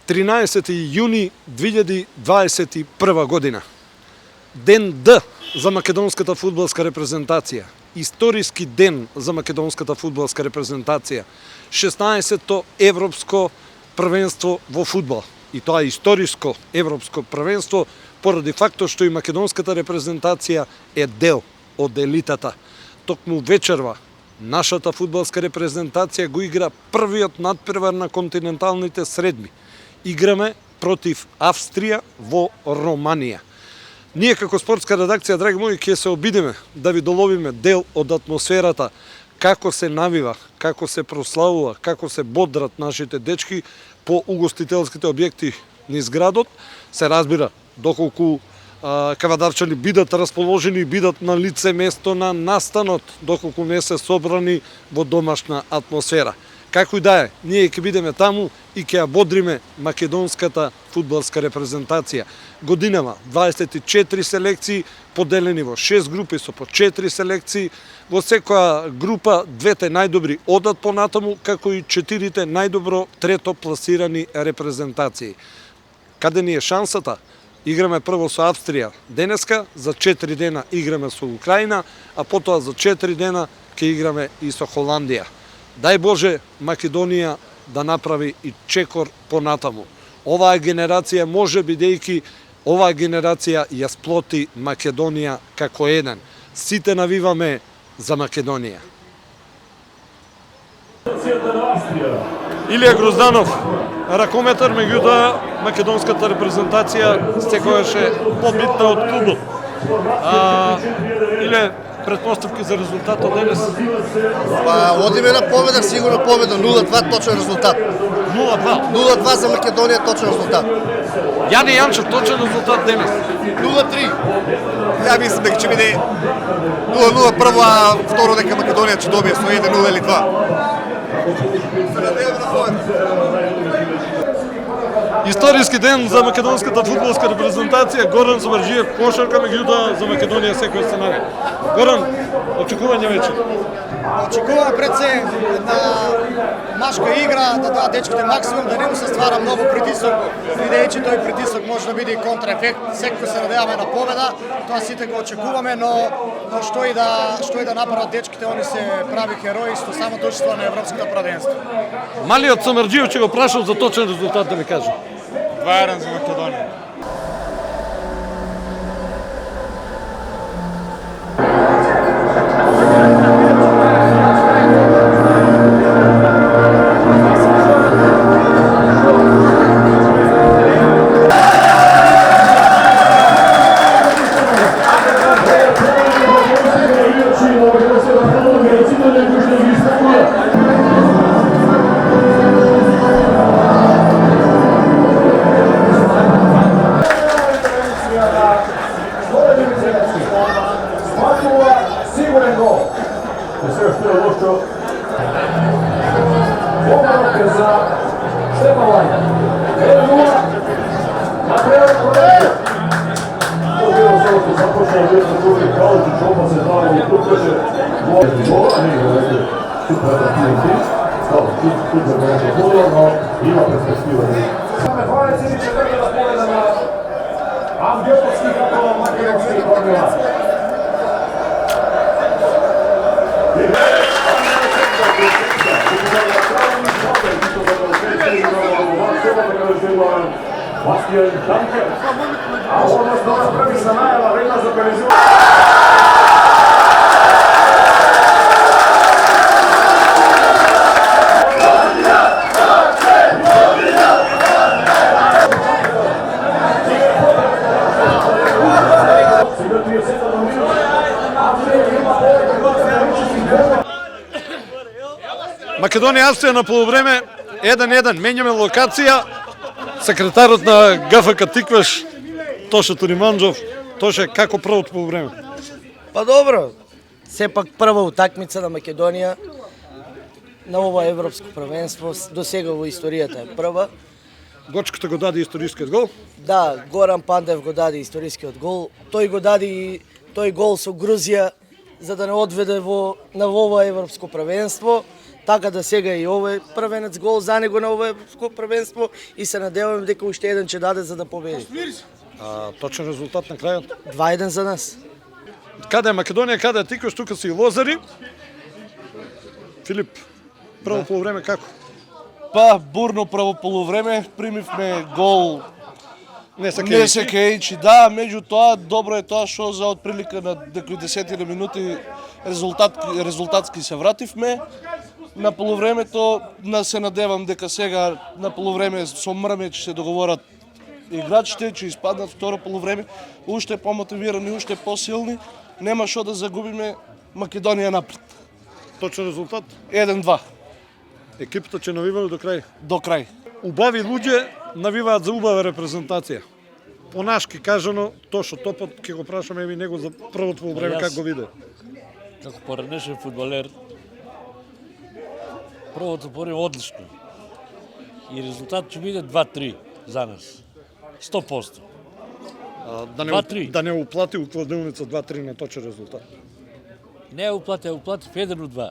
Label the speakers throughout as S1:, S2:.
S1: 13. јуни 2021 година. Ден Д за македонската фудбалска репрезентација. Историски ден за македонската фудбалска репрезентација. 16-то европско првенство во фудбал. И тоа е историско европско првенство поради фактот што и македонската репрезентација е дел од елитата. Токму вечерва нашата фудбалска репрезентација го игра првиот надпревар на континенталните средби. Играме против Австрија во Романија. Ние како спортска редакција, драги мои, ќе се обидеме да ви доловиме дел од атмосферата, како се навива, како се прославува, како се бодрат нашите дечки по угостителските објекти низ градот. Се разбира, доколку кавадарчани бидат расположени и бидат на лице место на настанот, доколку не се собрани во домашна атмосфера. Како и да е, ние ќе бидеме таму и ќе ја бодриме македонската фудбалска репрезентација. Годинава 24 селекции, поделени во 6 групи со по 4 селекции. Во секоја група двете најдобри одат понатаму, како и 4 најдобро трето пласирани репрезентации. Каде ни е шансата? Играме прво со Австрија денеска, за 4 дена играме со Украина, а потоа за 4 дена ќе играме и со Холандија. Дај Боже Македонија да направи и чекор понатаму. Оваа генерација може, бидејќи оваа генерација ја сплоти Македонија како еден. Сите навиваме за Македонија. Илија Грозданов, ракометар, меѓутоа македонската репрезентација секогаш е побитна од клубот. Иле претпоставки за резултатот денес?
S2: Одиме на победа, сигурно победа, 0-2 точен резултат.
S1: 0-2?
S2: 0-2 за Македонија, точен резултат.
S1: Јане Јанчев, точен резултат денес?
S2: 0-3. Ја мислам дека ќе биде 0-0 прво, а второ дека Македонија ќе добие со 1-0 или 2.
S1: Историски ден за македонската фудбалска репрезентација. Горан Собарџиев, кошарка, меѓутоа за Македонија секој сценарij. Горан, очекување вече?
S3: Очекуваме пред се една машка игра, да дадат дечките максимум, да не му се ствара многу притисок, бидејќи тој притисок може да биде и контраефект. Секој се надеваме на победа, тоа сите го очекуваме, но што и да направат дечките, они се прави херои со само дојство на европското првенство.
S1: Малиот Собарџиев ќе го прашал за точен резултат да ми каже.
S4: 2-1 за Македонија.
S1: Македонија Австрија на полувреме 1-1, менјаме локација. Секретарот на ГФК Тикваш, Тоше Туриманџов. Тоше, како првото полувреме?
S3: Па добро, сепак прва утакмица на Македонија на ова европско првенство, до сега во историјата е прва.
S1: Гочката го даде историскиот гол?
S3: Да, Горан Пандев го даде историскиот гол. Тој го даде и тој гол со Грузија за да не одведе на ова европско првенство.
S5: Така да сега и овој првенец гол за него на овој првенство и се надеваме дека уште еден ќе даде за да победи.
S1: Точен резултат на крајот.
S5: 2-1 за нас.
S1: Каде е Македонија, каде е Тиквеш, тука се и Лозари. Филип, прво полувреме како?
S6: Па, бурно прво полувреме, примивме гол.
S1: Не се
S6: Не се кејчи, да, меѓутоа добро е тоа што за отприлика на некои 10 минути резултатски се вративме. На полувремето се надевам дека сега на полувреме со Мрмеч се договорат играчите, ќе испаднат второ полувреме, уште помотивирани, уште посилни, нема што да загубиме, Македонија напред.
S1: Точен резултат?
S6: 1-2
S1: Екипата ќе навива до крај.
S6: до крај.
S1: Убави луѓе навиваат за убава репрезентација. Понашки кажано, тоа што топот ќе го прашаме и него за првото полувреме како го виде.
S7: Како поранешен фудбалер, првото полувреме одлично. И резултат ќе биде 2-3 за нас. 100%.
S1: Да не
S7: 2-3.
S1: да не уплати у кладилница 2-3 на точен резултат.
S7: Не уплати, уплати 1-2.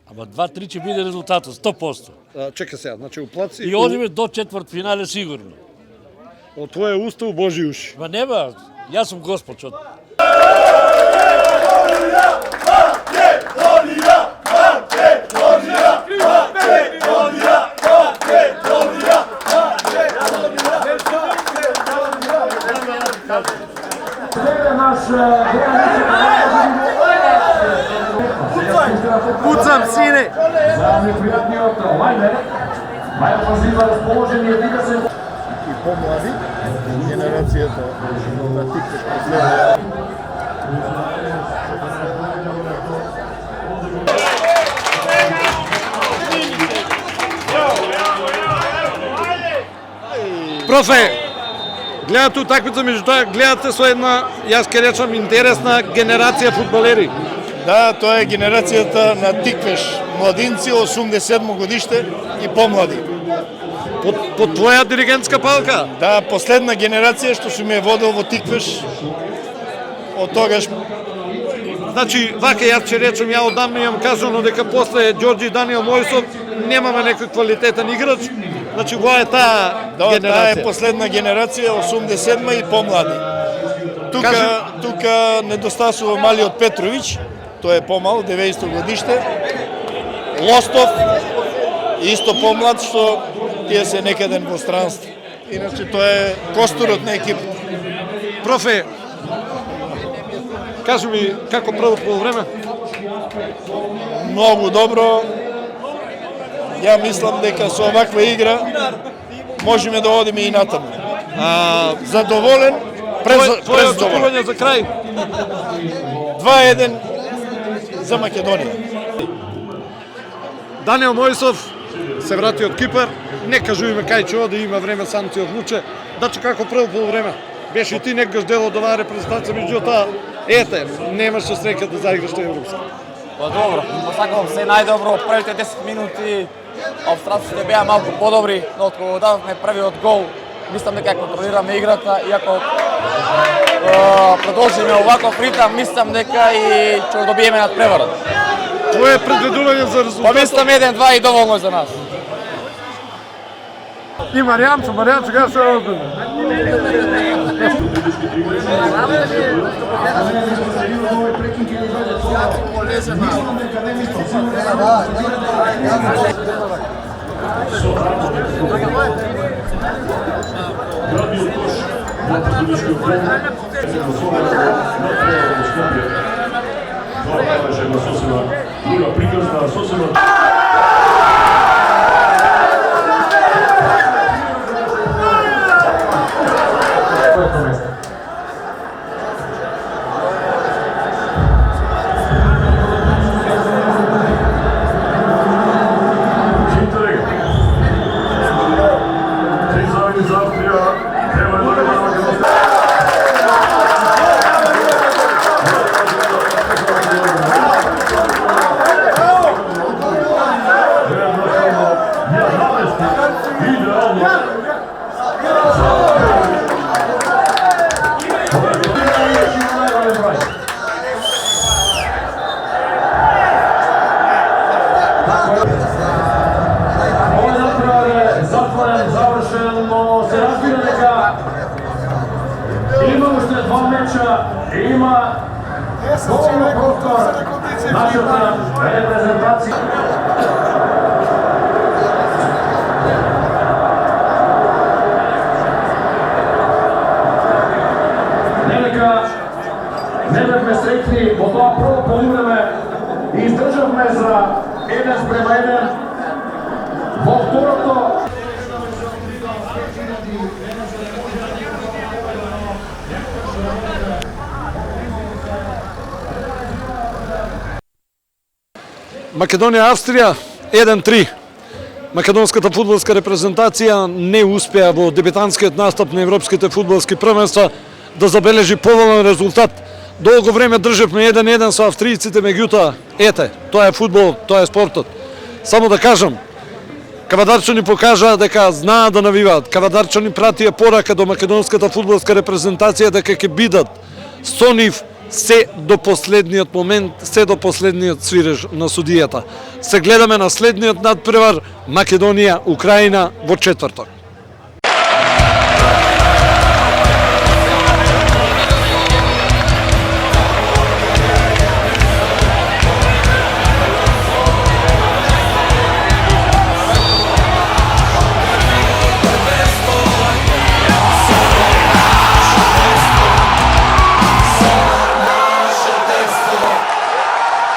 S7: Ама 2-3 ќе биде резултатот, 100%.
S1: Чекай сега, значи уплаци
S7: И одиме до четврт финале сигурно.
S1: од твоја уста у Божи уши.
S7: Ма нема, јас сум Господ, што
S3: Pucam, sine!
S8: И помлади, генерацијата на Тиквеш последна.
S1: Профе, гледате утакмица, меѓутоа гледате со една, јас ќе речам, интересна генерација фудбалери.
S8: Да, тоа е генерацијата на Тиквеш, младинци 87 годиште и помлади.
S1: Под твоја диригентска палка.
S8: Да, последна генерација што се ми е водел во Тиквеш. Од тогаш
S1: Значи, вака јас ќе речем, ја одамна имам кажано дека после Ѓорѓи и Даниел Мојсов немаме некој квалитетен играч. Значи, во е таа
S8: таа
S1: генерација.
S8: е последна генерација 87 и помлади. Тука недостасува малиот Петровиќ, тој е помал, 90 годиште. Лостов, исто помлад, што тие се некаден во странство. Иначе тоа е костурот на екип.
S1: Профе, кажи ми како прво полувреме?
S8: Многу добро. Ја мислам дека со оваква игра можеме да одиме и натаму. Задоволен,
S1: Твоје
S8: презадоволен.
S1: очекување за крај?
S8: 2-1 за Македонија.
S1: Даниел Мојсов се врати од Кипар. Не кажуваме кај ќе оди, има време сам ти одлуче. Значи како прво полувреме? Беше и ти некогаш дел од оваа репрезентација, меѓутоа, ете, немаше среќа да заиграш на европска.
S9: Па добро, посакувам се најдобро. Првите 10 минути австралците беа малку подобри, но откако дадовме првиот гол, мислам дека контролираме играта и ако продолжиме оваков ритам, мислам дека и ќе го добиеме надпреварот.
S1: Твое предвидување за
S9: Па
S1: резултат?
S9: мислам 1-2 и доволно е за нас.
S1: И Маријанчо како се оди?
S10: Druga prikazna sosebno. има доволно простор нашата репрезентација. Не бевме среќни во тоа прво полувреме и издржавме за 1:1. Во второто
S1: Македонија-Австрија 1:3. Македонската фудбалска репрезентација не успеа во дебютантскиот настап на европските фудбалски првенства да забележи поволен резултат. Долго време држевме 1:1 со австријците, меѓутоа, ете, тоа е фудбал, тоа е спортот. Само да кажам, кавадарчани покажаа дека знаат да навиваат. Кавадарчани пратија порака до македонската фудбалска репрезентација дека ќе бидат со нив се до последниот момент, се до последниот свиреж на судијата. Се гледаме на следниот надпревар Македонија-Украина во четврток.